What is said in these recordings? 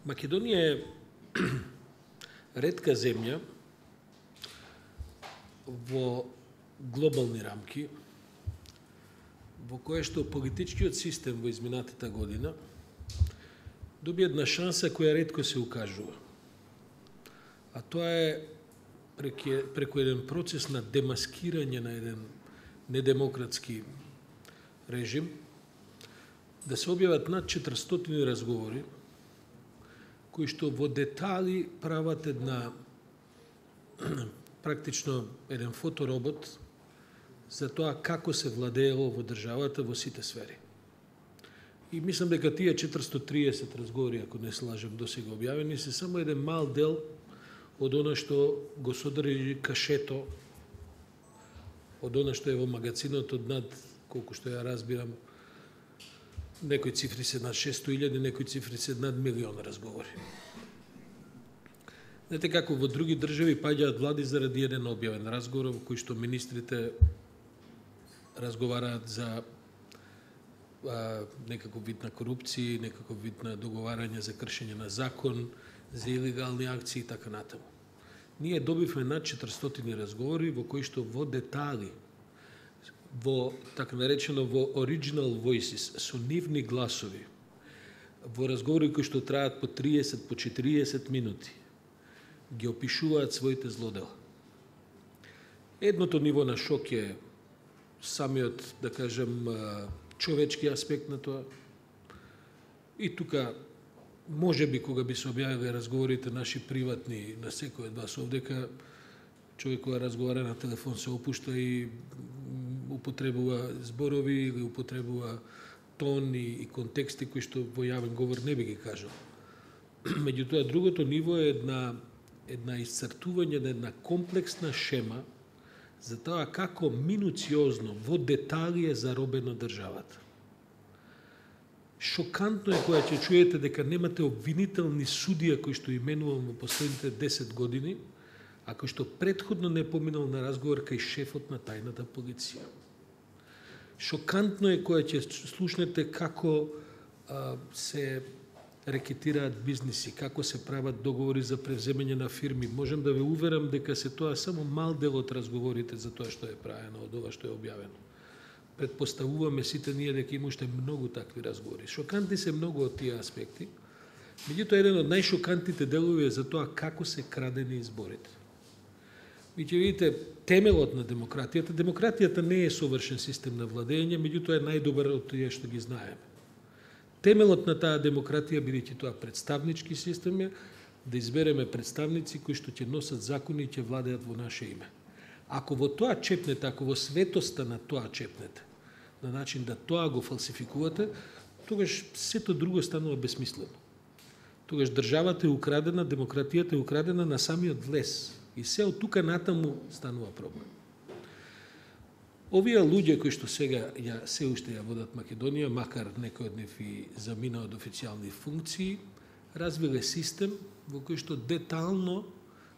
Македонија е ретка земја во глобални рамки, во која што политичкиот систем во изминатата година доби една шанса која ретко се укажува. А тоа е преку еден процес на демаскирање на еден недемократски режим, да се објават над 400 разговори кои што во детали прават една практично еден фоторобот за тоа како се владеело во државата во сите сфери. И мислам дека тие 430 разговори, ако не се лажам, досега објавени, се само еден мал дел од она што го содржи кашето, од она што е во магазинот, од над, колку што ја разбирам, некои цифри се над 600.000, некои цифри се над 1.000.000 разговори. Знаете како во други држави паѓаат влади заради еден објавен разговор во кој што министрите разговараат за некаков вид на корупција, некаков вид на договарање за кршење на закон, за илегални акции и така натаму. Ние добивме над 400 разговори во кои што во детали, во така наречено во original voices, со нивни гласови, во разговори кои што траат по 30, по 40 минути, ги опишуваат своите злодела. Едното ниво на шок е самиот, да кажем, човечки аспект на тоа. И тука, може би, кога би се објавиле разговорите наши приватни на секој од вас овдека, човек кога разговара на телефон се опушта и употребува зборови или употребува тон и контексти кои што во јавен говор не би ги кажал. Меѓутоа, другото ниво е една исцртување на една комплексна шема за тоа како минуциозно во детали е заробена државата. Шокантно е кога ќе чуете дека немате обвинителни судија кои што именувам во последните 10 години, а кој што претходно не поминал на разговор кај шефот на тајната полиција. Шокантно е кога ќе слушнете како се рекетираат бизниси, како се прават договори за превземање на фирми. Можам да ве уверам дека се тоа само мал дел од разговорите за тоа што е правено, од ова што е објавено. Предпоставуваме сите ние дека има уште многу такви разговори. Шокантни се многу од тие аспекти. Меѓутоа, еден од најшокантните делови е за тоа како се крадени изборите. И ќе видите темелот на демократијата. Демократијата не е совршен систем на владење, меѓутоа е најдобар од тие што ги знаеме. Темелот на таа демократија, бидејќи тоа представнички систем е, да избереме представници кои што ќе носат закони и ќе владеат во наше име. Ако во тоа чепнете, ако во светоста на тоа чепнете, на начин да тоа го фалсификувате, тогаш сето друго станува бесмислено. Тогаш државата е украдена, демократијата е украдена на самиот влез. И се од тука натаму станува проблем. Овие луѓе кои што сега се уште ја водат Македонија, макар некој од нив и замина од официјални функции, развиле систем во кој што детално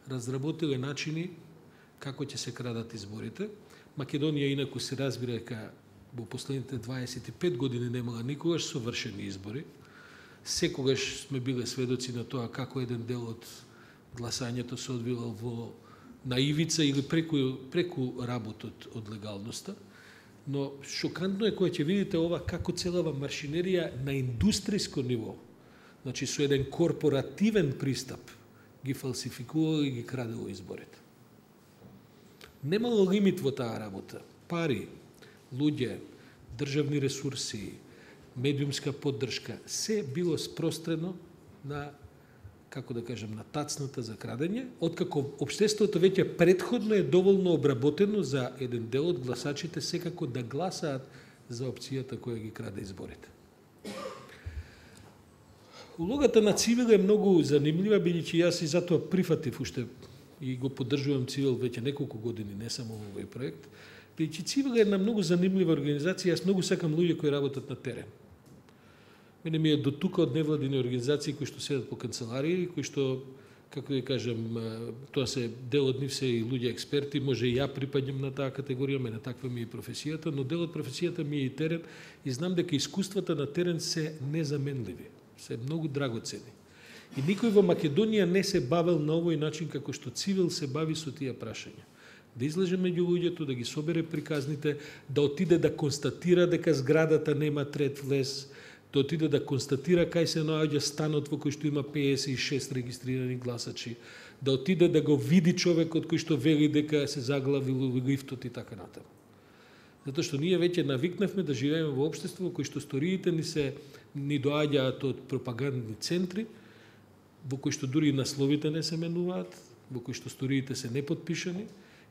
разработиле начини како ќе се крадат изборите. Македонија инаку се разбира дека во последните 25 години немала никогаш совршени избори. Секогаш сме биле сведоци на тоа како еден дел од гласањето се одвилал во наивица или преку работот од легалноста, но шокантно е кога ќе видите ова како целава маршинерија на индустријско ниво, значи со еден корпоративен пристап, ги фалсификувало и ги крадело изборите. Немало лимит во таа работа. Пари, луѓе, државни ресурси, медиумска поддршка, се било спрострено на, како да кажем, на тацната за крадење, откако општеството веќе претходно е доволно обработено за еден дел од гласачите секако да гласаат за опцијата која ги краде изборите. Улогата на Цивил е многу занимлива, бидејќи јас и затоа прифатив уште и го поддржувам Цивил веќе неколку години, не само во овој проект, бидејќи Цивил е една многу занимлива организација, јас многу сакам луѓе кои работат на терен. Мене ми е до тука од невладини организации кои што седат по канцеларии, кои што, како да кажем, тоа се дел од нив се и луѓе експерти, може и ја припаѓам на таа категорија, мене таква ми е професијата, но дел од професијата ми е и терен и знам дека искуствата на терен се незаменливи, се многу драгоцени. И никој во Македонија не се бавел на овој начин како што Цивил се бави со тие прашања. Да излезе меѓу луѓето, да ги собере приказните, да отиде да констатира дека зградата нема трет влез, да отиде да констатира кај се наоѓа станот во кој што има 56 регистрирани гласачи, да отиде да го види човекот кој што вели дека се заглавил во лифтот и така натаму. Затоа што ние веќе навикнавме да живееме во општество кој што сториите ни доаѓаат од пропагандни центри, во кој што дури насловите не се менуваат, во кој што сториите се непотпишани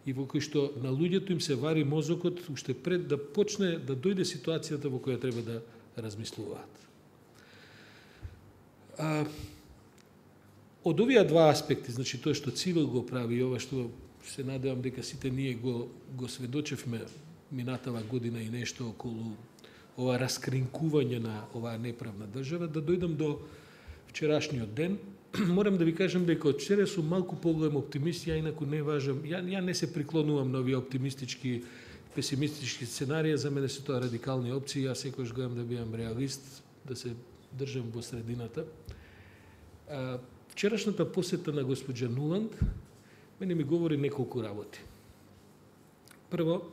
и во кој што на луѓето им се вари мозокот уште пред да почне да дојде ситуацијата во која треба да размислуваат. Од овие два аспекти, значи тоа што Цивил го прави и ова што се надевам дека сите ние го сведочевме минатава година и нешто околу ова раскринкување на оваа неправна држава, да дојдам до вчерашниот ден. Морам да ви кажам дека од вчера сум малку поголем оптимист, ја инаку не важам, ја не се приклонувам на овие оптимистички, песимистички сценарии, за мене се тоа радикални опции, јас секогаш гледам да бидам реалист, да се држам во средината. Вчерашната посета на госпоѓа Нуланд мене ми говори неколку работи. Прво,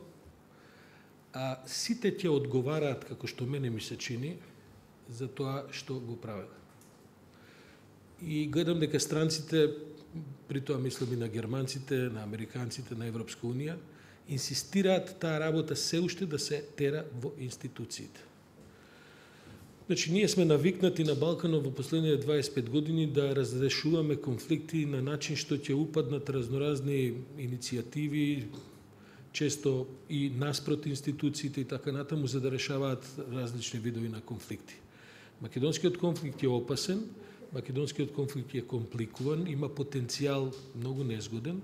сите ќе одговараат, како што мене ми се чини, за тоа што го прават. И гледам дека странците, при тоа мислам и на германците, на американците, на Европска унија, инсистираат таа работа се уште да се тера во институциите. Значи, ние сме навикнати на Балканот во последните 25 години да разрешуваме конфликти на начин што ќе упаднат разноразни иницијативи, често и наспрот институциите и така натаму, за да решаваат различни видови на конфликти. Македонскиот конфликт е опасен, македонскиот конфликт е компликуван, има потенцијал многу незгоден,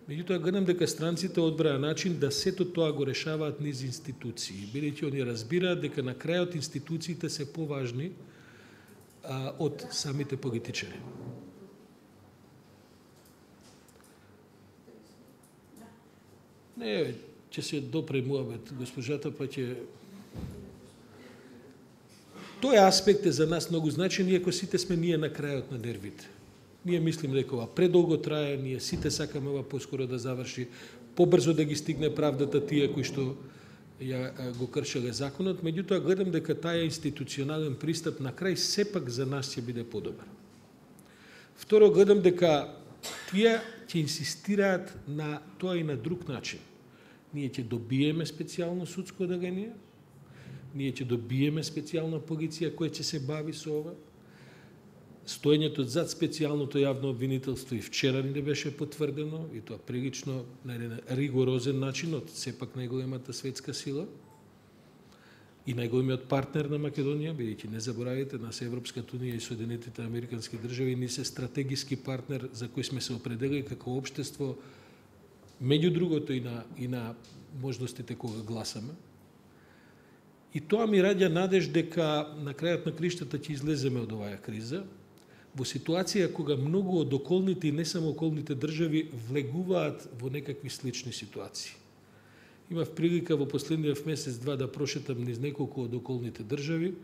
меѓутоа гледам дека странците одбраа начин да сето тоа го решаваат низ институции, бидејќи они разбираат дека на крајот институциите се поважни од самите политичари. Не, ќе се допре муабет госпожата, па ќе... Тој аспект е за нас многу значен, иако сите сме ние на крајот на нервите. Ние мислим дека ова предолго трае, ние сите сакаме ова поскоро да заврши, побрзо да ги стигне правдата тие кои што ја го кршеле законот, меѓутоа гледам дека тај институционален пристап на крај сепак за нас ќе биде подобар. Второ, гледам дека тие ќе инсистираат на тоа и на друг начин. Ние ќе добиеме специјално судско оделение, ние ќе добиеме специјална полиција која ќе се бави со ова. Стоењето зад специјалното јавно обвинителство и вчера ни беше потврдено, и тоа прилично на еден ригорозен начин од сепак најголемата светска сила и најголемиот партнер на Македонија, бидејќи не заборавите, нас Европската унија и Соединетите американски држави ни се стратегиски партнер за кој сме се определили како општество, меѓу другото и на можностите кога гласаме. И тоа ми раѓа надеж дека на крајот на криштата ќе излеземе од оваа криза, во ситуација кога многу од околните и не само околните држави влегуваат во некакви слични ситуации. Имав прилика во последниот месец-два да прошетам низ неколку од околните држави,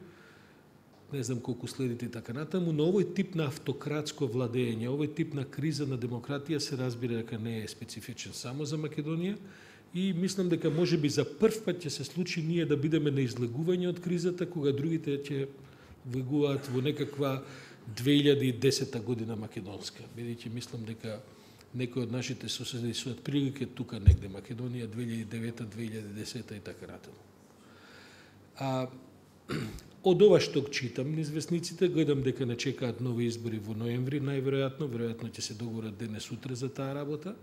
не знам колку следите и така натаму, но овој тип на автократско владење, овој тип на криза на демократија се разбира дека не е специфичен само за Македонија и мислам дека можеби за прв пат ќе се случи ние да бидеме на излегување од кризата, кога другите ќе влегуваат во некаква 2010 година македонска, бидејќи мислам дека некои од нашите соседи се отприлike тука негде, Македонија 2009, 2010 и така натаму. Од ова што читам низ весниците, гледам дека не чекаат нови избори во ноември, веројатно ќе се договорат денес утре за таа работа.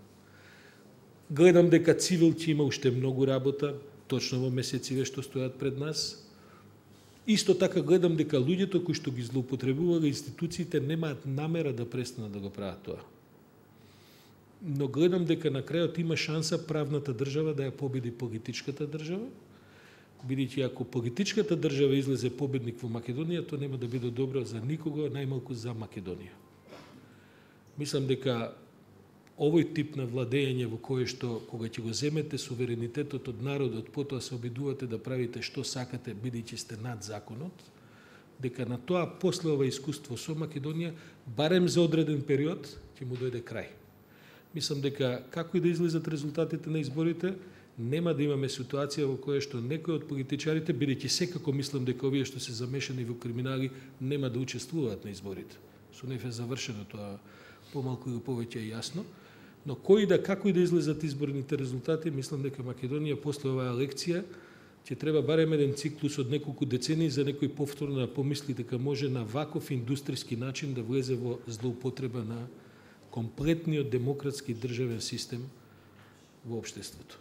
Гледам дека Цивил ќе има уште многу работа, точно во месециве што стојат пред нас. Исто така гледам дека луѓето кои што ги злоупотребувале институциите немаат намера да престанат да го прават тоа. Но гледам дека на крајот има шанса правната држава да ја победи политичката држава, бидејќи ако политичката држава излезе победник во Македонија, тоа нема да биде добро за никого, најмалку за Македонија. Мислам дека овој тип на владење во кое што кога ќе го земете суверенитетот од народот, потоа се обидувате да правите што сакате, бидејќи сте над законот, дека на тоа после ова искуство со Македонија, барем за одреден период, ќе му дојде крај. Мислам дека како и да излезат резултатите на изборите, нема да имаме ситуација во која што некои од политичарите, бидејќи секако мислам дека овие што се замешани во криминали нема да учествуваат на изборите. Со нив е завршено тоа, помалку или повеќе е јасно. Но како и да излезат изборните резултати, мислам дека Македонија после оваа лекција ќе треба барем еден циклус од неколку децении за некој повторно да помисли дека може на ваков индустријски начин да влезе во злоупотреба на комплетниот демократски државен систем во општеството.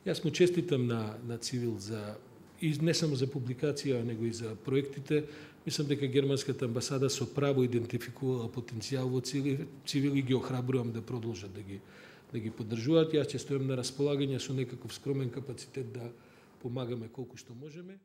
Јас му честитам на Цивил и не само за публикација, него и за проектите. Мислам дека германската амбасада со право идентификувала потенцијал во Цивил и ги охрабрувам да продолжат да ги поддржуваат. Јас ќе стојам на располагање со некаков скромен капацитет да помагаме колку што можеме.